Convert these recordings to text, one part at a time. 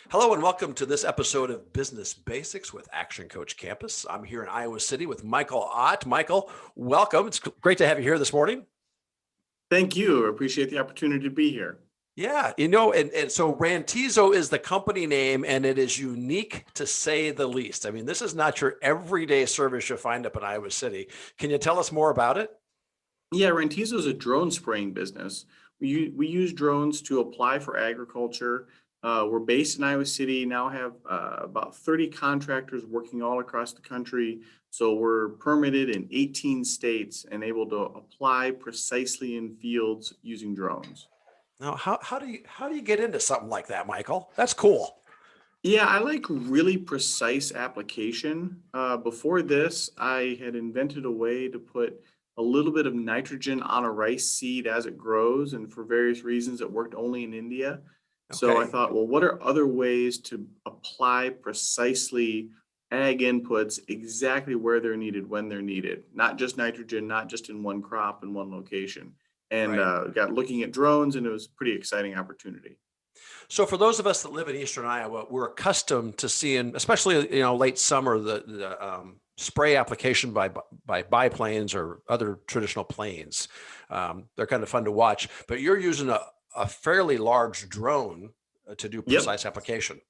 Hello and welcome to this episode of Business Basics with Action Coach Campus. I'm here in Iowa City with Michael Ott. Michael, welcome. It's great to have you here this morning. Thank you. I appreciate the opportunity to be here. Yeah, and so Rantizo is the company name, and it is unique to say the least. I mean, this is not your everyday service you'll find up in Iowa City. Can you tell us more about it? Yeah, Rantizo is a drone spraying business. We use drones to apply for agriculture. We're based in Iowa City, now have about 30 contractors working all across the country. So we're permitted in 18 states and able to apply precisely in fields using drones. Now, how do you get into something like that, Michael? That's cool. Yeah, I like really precise application. Before this, I had invented a way to put a little bit of nitrogen on a rice seed as it grows, and for various reasons, it worked only in India. So I Okay. thought, well, what are other ways to apply precisely ag inputs exactly where they're needed, when they're needed, not just nitrogen, not just in one crop in one location. And Right. got looking at drones, and it was a pretty exciting opportunity. So for those of us that live in eastern Iowa, we're accustomed to seeing, especially late summer, the spray application by biplanes or other traditional planes. They're kind of fun to watch, but you're using a fairly large drone to do Yep. precise application.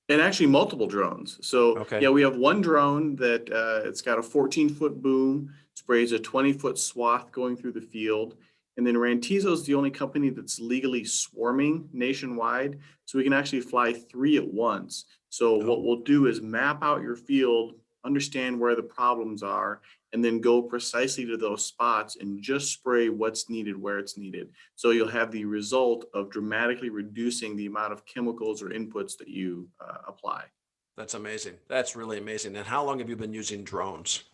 And actually multiple drones. So Okay. yeah, we have one drone that it's got a 14-foot boom, sprays a 20-foot swath going through the field. And then Rantizo is the only company that's legally swarming nationwide. So we can actually fly three at once. So what Oh, we'll do is map out your field, understand where the problems are, and then go precisely to those spots and just spray what's needed where it's needed. So you'll have the result of dramatically reducing the amount of chemicals or inputs that you apply. that's amazing. That's really amazing. And how long have you been using drones?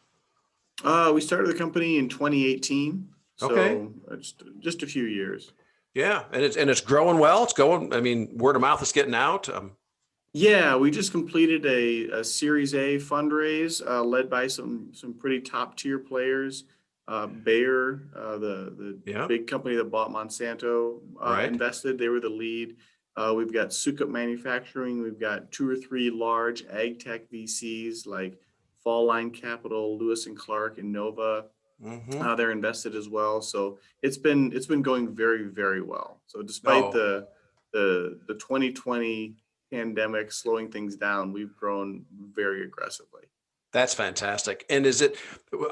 We started the company in 2018, Okay. so just a few years. Yeah, and it's growing well. It's going. I mean, word of mouth is getting out. Yeah, we just completed a Series A fundraise led by some pretty top tier players. Bayer, the Yeah. big company that bought Monsanto, Right. invested. They were the lead. We've got Sukup Manufacturing. We've got two or three large ag tech VCs like Fall Line Capital, Lewis and Clark, and Nova. Mm-hmm. They're invested as well. So it's been going very well. So despite Oh, the 2020 pandemic slowing things down, we've grown very aggressively. that's fantastic. And is it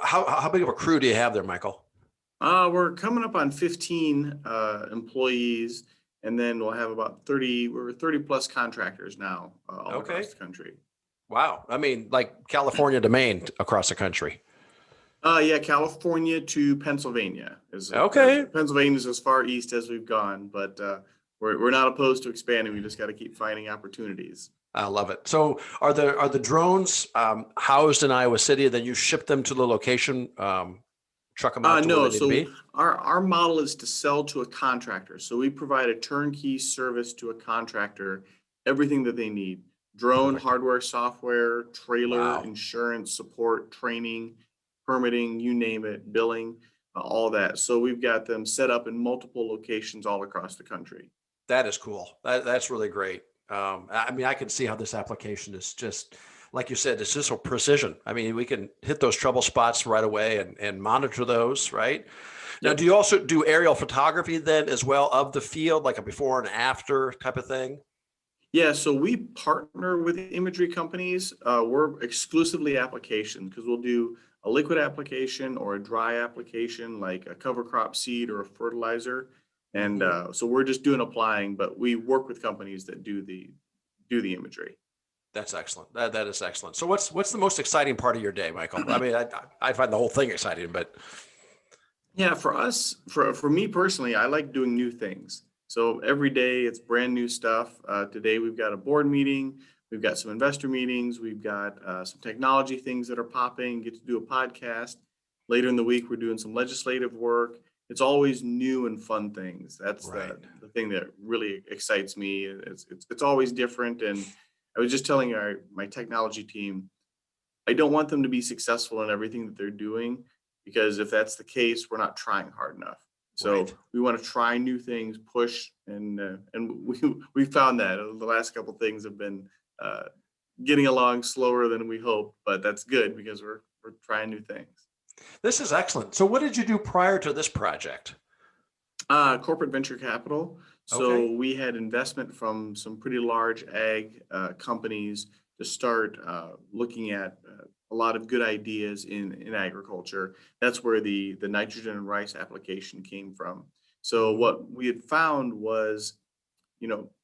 how big of a crew do you have there, Michael? We're coming up on 15 employees, and then we'll have about 30. We're 30 plus contractors now all across Okay. the country. Wow. I mean, like California to Maine across the country. Yeah, California to Pennsylvania is Okay. Pennsylvania's as far east as we've gone, but we're not opposed to expanding. We just got to keep finding opportunities. I love it. So are the drones housed in Iowa City? Then you ship them to the location, truck them out to where No, they need to so be? our model is to sell to a contractor. So we provide a turnkey service to a contractor, everything that they need: drone, Perfect. hardware, software, trailer, Wow. insurance, support, training, permitting, you name it, billing, all that. So we've got them set up in multiple locations all across the country. That is cool. That's really great. I mean, I can see how this application is just, like you said, it's just a precision. I mean, we can hit those trouble spots right away and monitor those, right? Now, do Yep. you also do aerial photography then as well of the field, like a before and after type of thing? Yeah, so we partner with imagery companies. We're exclusively application because we'll do a liquid application or a dry application like a cover crop seed or a fertilizer. And Hmm. so we're just doing applying, but we work with companies that do the imagery. That's excellent. That is excellent. So what's the most exciting part of your day, Michael? I mean, I find the whole thing exciting, but Yeah, for us, for me personally, I like doing new things. So every day it's brand new stuff. Today we've got a board meeting, we've got some investor meetings, we've got some technology things that are popping. Get to do a podcast. Later in the week, we're doing some legislative work. It's always new and fun things. That's right. the thing that really excites me. It's always different. And I was just telling my technology team, I don't want them to be successful in everything that they're doing, because if that's the case, we're not trying hard enough. So Right. we want to try new things, push, and we found that the last couple things have been uh, getting along slower than we hoped, but that's good because we're trying new things. This is excellent. So what did you do prior to this project? Corporate venture capital. Okay. So we had investment from some pretty large ag companies to start looking at a lot of good ideas in agriculture. That's where the nitrogen and rice application came from. So Hmm. what we had found was,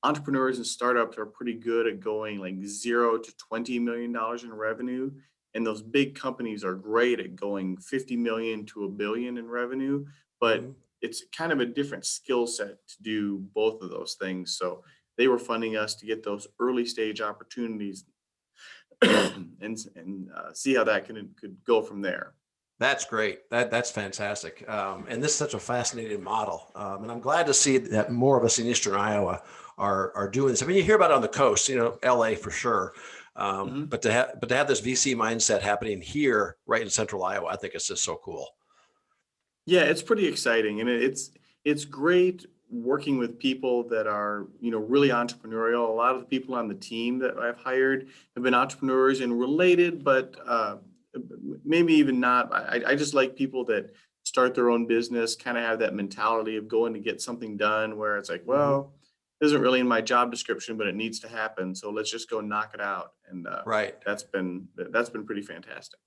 entrepreneurs and startups are pretty good at going like $0 to $20 million in revenue. And those big companies are great at going 50 million to $1 billion in revenue. But Hmm. it's kind of a different skill set to do both of those things. So they were funding us to get those early stage opportunities and see how that could go from there. That's great. That's fantastic. And this is such a fascinating model. And I'm glad to see that more of us in Eastern Iowa are doing this. I mean, you hear about it on the coast, LA for sure. Mhm. But to have this VC mindset happening here, right in Central Iowa, I think it's just so cool. Yeah, it's pretty exciting, and it's great working with people that are really entrepreneurial. A lot of the people on the team that I've hired have been entrepreneurs and related, but maybe even not. I just like people that start their own business, kind of have that mentality of going to get something done, where it's like, Hmm. well, it isn't really in my job description, but it needs to happen, so let's just go knock it out. And Right. that's been pretty fantastic.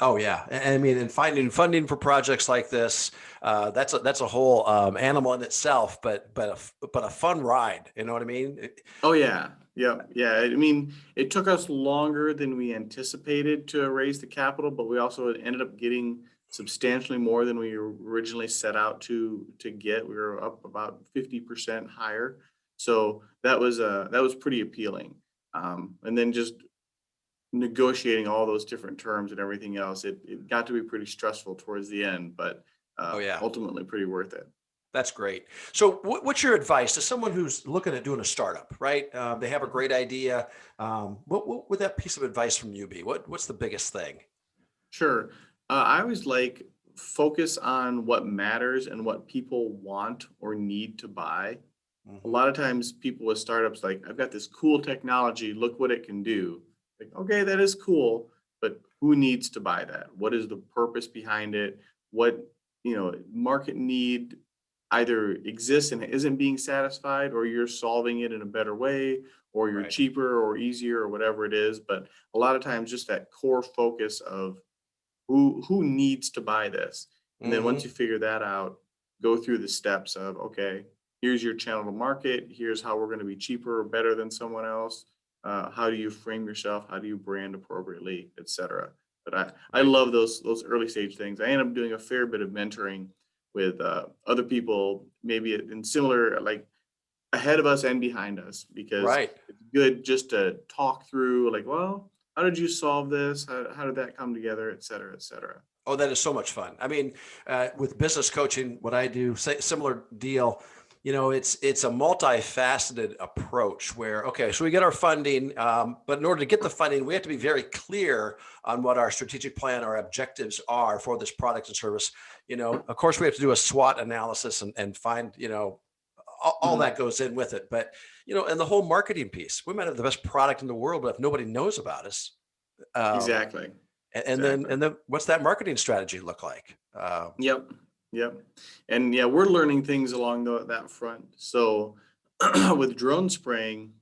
Oh yeah, and I mean, and finding funding for projects like this, that's a whole animal in itself, but a fun ride. You know what I mean? Oh yeah. Yeah. Yeah. I mean, it took us longer than we anticipated to raise the capital, but we also ended up getting substantially more than we originally set out to get. We were up about 50% higher. So that was pretty appealing. And then just negotiating all those different terms and everything else, it got to be pretty stressful towards the end, but Oh yeah. ultimately pretty worth it. That's great. So, what's your advice to someone who's looking at doing a startup? Right, they have a great idea. What would that piece of advice from you be? What's the biggest thing? Sure. I always like focus on what matters and what people want or need to buy. A Hmm. lot of times people with startups like, I've got this cool technology, look what it can do. Like, okay, that is cool, but who needs to buy that? What is the purpose behind it? What, market need either exists and isn't being satisfied, or you're solving it in a better way, or you're Right. cheaper or easier or whatever it is. But a lot of times just that core focus of who needs to buy this, and then once Hmm. you figure that out, go through the steps of, okay, here's your channel to market, here's how we're going to be cheaper or better than someone else. How do you frame yourself, how do you brand appropriately, etc. But I Right. love those early stage things. I end up doing a fair bit of mentoring with other people, maybe in similar, like ahead of us and behind us, because Right. it's good just to talk through, like, well, how did you solve this, how did that come together, etc., etc. Oh, that is so much fun. I mean, with business coaching, what I do, similar deal. It's a multifaceted approach where, okay, so we get our funding, but in order to get the funding, we have to be very clear on what our strategic plan, our objectives are for this product and service. Of course, we have to do a SWOT analysis and find, all Mhm. that goes in with it. But and the whole marketing piece, we might have the best product in the world, but if nobody knows about us, um, Exactly. and then what's that marketing strategy look like? Yep. Yep. And yeah, we're learning things along that front. So with drone spraying,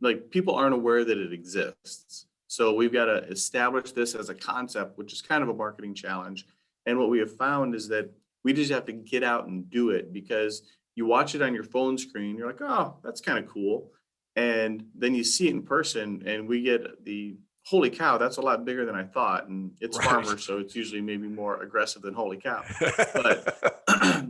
like people aren't aware that it exists. So we've got to establish this as a concept, which is kind of a marketing challenge. And what we have found is that we just have to get out and do it, because you watch it on your phone screen, you're like, oh, that's kind of cool. And then you see it in person, and we get the holy cow, that's a lot bigger than I thought. And it's Right. farmers, so it's usually maybe more aggressive than holy cow. But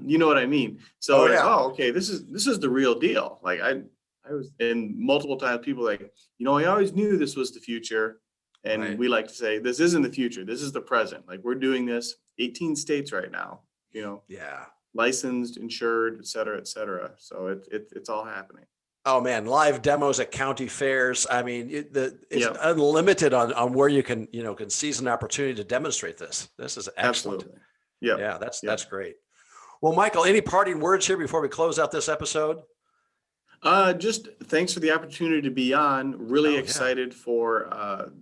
you know what I mean? So Oh like, yeah. oh, okay, this is the real deal. Like I was in multiple times, people like, I always knew this was the future. And Right. we like to say, this isn't the future, this is the present. Like we're doing this 18 states right now, you know, Yeah. licensed, insured, et cetera, et cetera. So it's all happening. Oh man, live demos at county fairs. I mean, it's Yep, unlimited on where you can seize an opportunity to demonstrate this. This is excellent. absolutely. Yep, Yeah, that's yep. great. Well, Michael, any parting words here before we close out this episode? Just thanks for the opportunity to be on. Really Oh, yeah, excited for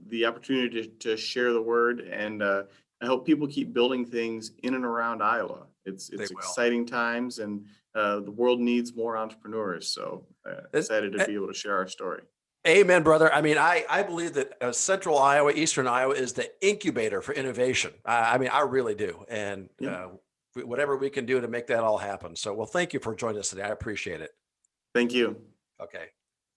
the opportunity to share the word, and I hope people keep building things in and around Iowa. they It's will. exciting times, and the world needs more entrepreneurs. So And- excited to be able to share our story. Amen, brother. I mean, I believe that central Iowa, eastern Iowa is the incubator for innovation. I mean, I really do. And Yeah. whatever we can do to make that all happen. So, well, thank you for joining us today. I appreciate it. Thank you. Okay.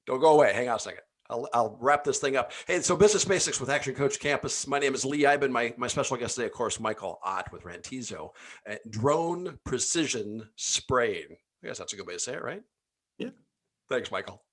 Don't go away. Hang on a second. I'll wrap this thing up. Hey, so Business Basics with Action Coach Campus. My name is Lee Iben. My special guest today, of course, Michael Ott with Rantizo. Drone precision spraying. I guess that's a good way to say it, right? Yeah. Thanks, Michael.